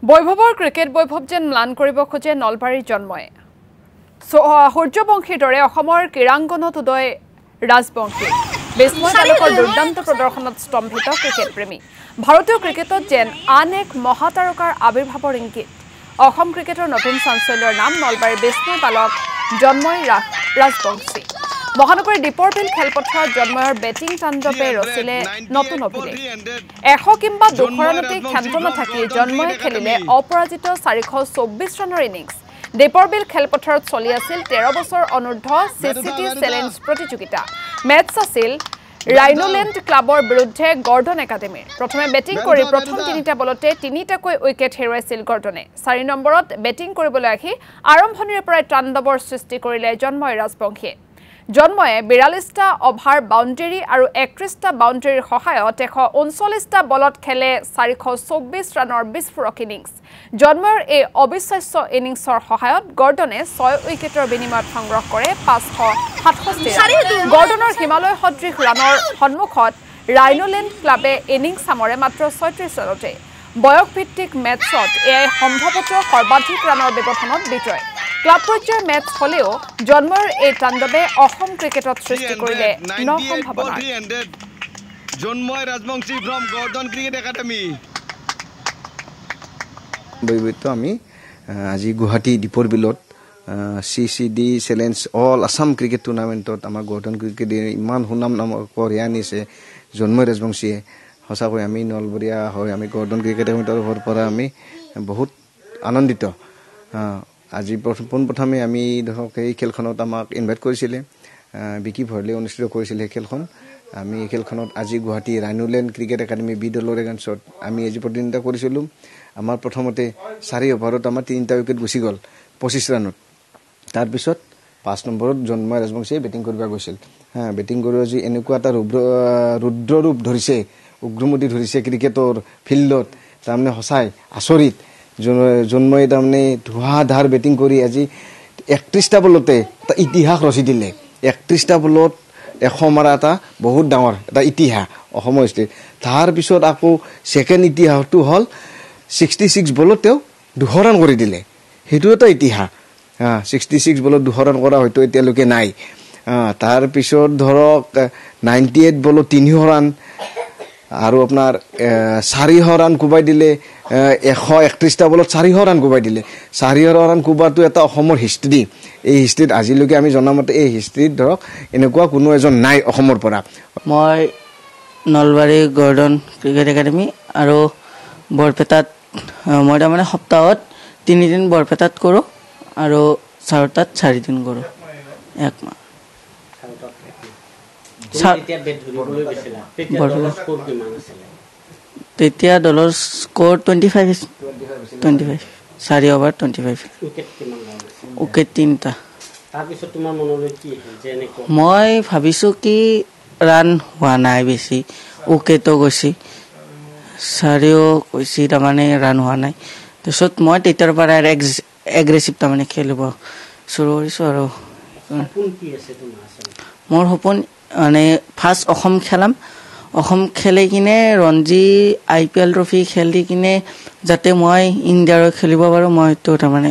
বৈভৱৰ cricket বৈভৱ যেন ম্লান কৰিব খোজে নলবাৰীৰ জন্মই সূৰ্যবংশীৰ দৰে অসমৰ ক্ৰীড়াংগনত উদয় ৰাজবংশী বিস্ময় তালুকৰ দুৰ্দান্ত প্ৰদৰ্শনত স্তম্ভিত ক্ৰিকেট প্ৰেমী ভাৰতীয় ক্ৰিকেটত যেন আন এক মহাতাৰকাৰ আবিৰ্ভাৱৰ ইংগিত অসম ক্ৰিকেটৰ নতুন চাঞ্চল্যৰ নাম নলবাৰীৰ বিস্ময় বালক জন্মই ৰাজবংশী মহানগৰীৰ দীপৰ বিল খেলপথাৰত জন্ময়ৰ বেটিং তাণ্ডৱে ৰচিলে নতুন অভিলেখ 100 কিংবা 200 ৰানতে ক্ষান্ত নাথাকি জন্ময়ে খেলিলে অপৰাজিত 424 ৰানৰ ইনিংছ দীপৰ বিল খেলপথাৰত চলি আছিল 13 বছৰ অনুৰ্ধ সিসিটি চ্যালেঞ্জ প্ৰতিযোগিতা মেটছ আছিল ৰাইনোলেণ্ড ক্লাবৰ বিৰুদ্ধে গৰ্ডন একাডেমীৰ প্ৰথমে বেটিং কৰি প্ৰথম তিনিটা বলতে তিনিটাকৈ উইকেট হেৰুৱাইছিল গৰ্ডনে 4 নম্বৰত বেটিং কৰিবলৈ আহি আৰম্ভণিৰে পৰাই তাণ্ডৱৰ সৃষ্টি কৰিলে জন্ময় ৰাজবংশীয়ে জন্ময়ে 42টা অভাৰ বাউণ্ডাৰী আৰু 31টা বাউণ্ডাৰীৰ সহায়ত 139টা বলত খেলে 424 ৰানৰ বিস্ফোৰক ইনিংছ জন্ময়ৰ এই অবিশ্বাস্য ইনিংছৰ সহায়ত গৰ্ডনে 6 উইকেটৰ বিনিময়ত সংগ্ৰহ কৰে 567 গৰ্ডনৰ হিমালয় সদৃশ ৰানৰ সন্মুখত ৰাইনোলেণ্ড ক্লাবে ইনিংছ সামৰে মাত্ৰ 36 ৰানতে বয়সভিত্তিক মেটছত এয়াই সম্ভৱত সৰ্বাধিক ৰানৰ ব্যৱধানত বিজয় ক্লাব পৰ্যায়ৰ মেটছ হলেও জন্মৰ এই তাণ্ডৱে অসম ক্ৰিকেটত সৃষ্টি কৰিলে ন সম্ভাৱনা জন্ময় Rajbongshi from Gordon cricket academy বৈবিত আমি আজি গুৱাহাটী দীপৰ বিলত CCD challenge all Assam cricket টুৰ্নামেণ্টত আমাৰ গৰ্ডন ক্ৰিকেট ইমান সুনাম নাম কঢ়িয়াই আনিছে জন্ময় ৰাজবংশীয়ে সঁচাকৈ আমি নলবৰীয়া হয় আমি গৰ্ডন ক্ৰিকেট একাডেমীৰ পৰা আমি বহুত আনন্দিত আজি প্ৰথমে আমি ধৰক এই খেলখনত আমাক ইনভাইট কৰিছিলে বিকি ভৰলে অনুষ্ঠিত কৰিছিল এই খেলখন আমি এই খেলখনত আজি গুৱাহাটী ৰাইনোলেণ্ড ক্ৰিকেট একাডেমী বি দলৰ এগেইনষ্টত আমি আজি প্ৰতিনিধিত্ব কৰিছিলোঁ আমাৰ প্ৰথমতে 4 অভাৰত আমাৰ 3টা উইকেট গুচি গ'ল 25 ৰানত তাৰপিছত 5 নম্বৰত জন্ময় ৰাজবংশীয়ে বেটিং কৰিব গৈছিল বেটিং কৰি আজি এনেকুৱা এটা ৰুদ্ৰ ৰূপ ধৰিছে উগ্ৰমতি ধৰিছে ক্ৰিকেটৰ ফিল্ডত তাৰমানে সঁচাই আচৰিত জন্মই তাৰমানে ধুৱাধাৰ বেটিং কৰি আজি 31টা বলতে এটা ইতিহাস ৰচি দিলে 31টা বলত 100 মাৰা এটা বহুত ডাঙৰ এটা ইতিহাস অসমৰ ষ্টেট তাৰ পিছত আকৌ সেকেন্ড ইতিহাসটো হল 66 বলত তেওঁ 200 ৰান কৰি দিলে হেতু এটা ইতিহাস 66 বলত 200 ৰান কৰা হয়তো এতিয়ালৈকে নাই তাৰ পিছত ধৰক 98 বলত 300 ৰান আৰু আপোনাৰ 400 ৰান কুবাই দিলে 131টা বলত 400 ৰান কুবাই দিলে 400 ৰান কুবাটো এটা অসমৰ হিষ্ট্ৰী এই হিষ্ট্ৰীত আজিলৈকে আমি জনামতে এই হিষ্ট্ৰীত ধৰক এনেকুৱা কোনো এজন নাই অসমৰ পৰা মই নলবাৰী গৰ্ডন ক্ৰিকেট একাডেমী আৰু বৰপেটাত মই তাৰমানে সপ্তাহত 3 দিন বৰপেটাত কৰোঁ আৰু চাৰটাত 4 দিন কৰোঁ এক মাহ তেতিয়া দলৰ স্কোৰ 25 4 অভাৰ 25 উইকেট 3টা মই ভাবিছোঁ কি ৰান হোৱা নাই বেছি উইকেটো গৈছে 4ও কৈছে তাৰমানে ৰান হোৱা নাই তাৰপিছত মই তেতিয়াৰ পৰা এগ্ৰেছিভ তাৰমানে খেলিব শুৰু কৰিছোঁ আৰু মোৰ সপোন মানে ফাৰ্ষ্ট অসম খেলাম অসম খেলি কিনে ৰঞ্জী IPL ট্ৰফি খেলি কিনে যাতে মই ইণ্ডিয়াৰ খেলিব পাৰোঁ মই তো তাৰমানে